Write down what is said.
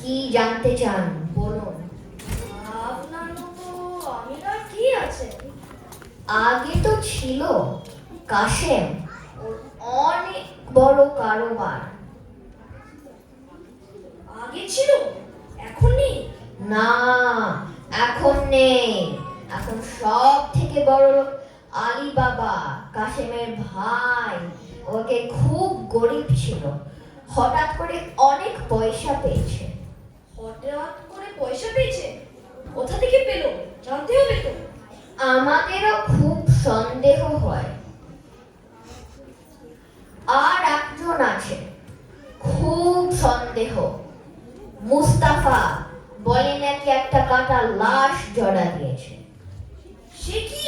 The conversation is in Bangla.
কি জানতে চান বলুন। আপনার মতো আমিরার কি আছে? আগে তো ছিল কাশেম, ওর অনেক বড় কারোবার। আগে ছিল, এখন নেই? না, এখন নেই। এখন সব থেকে বড় লোক আলী বাবা, কাশেমের ভাই। ওকে খুব গরিব ছিল, হঠাৎ করে অনেক পয়সা পেয়েছে। হঠাৎ করে পয়সা পেয়েছে? কোথা থেকে পেলো জানতে হবে তো। আমাদেরও খুব সন্দেহ হয়। আর একজন আছে, খুব সন্দেহ, মুস্তাফা, বলে নাকি একটা কাটা লাশ জড়া দিয়েছে। সে কি?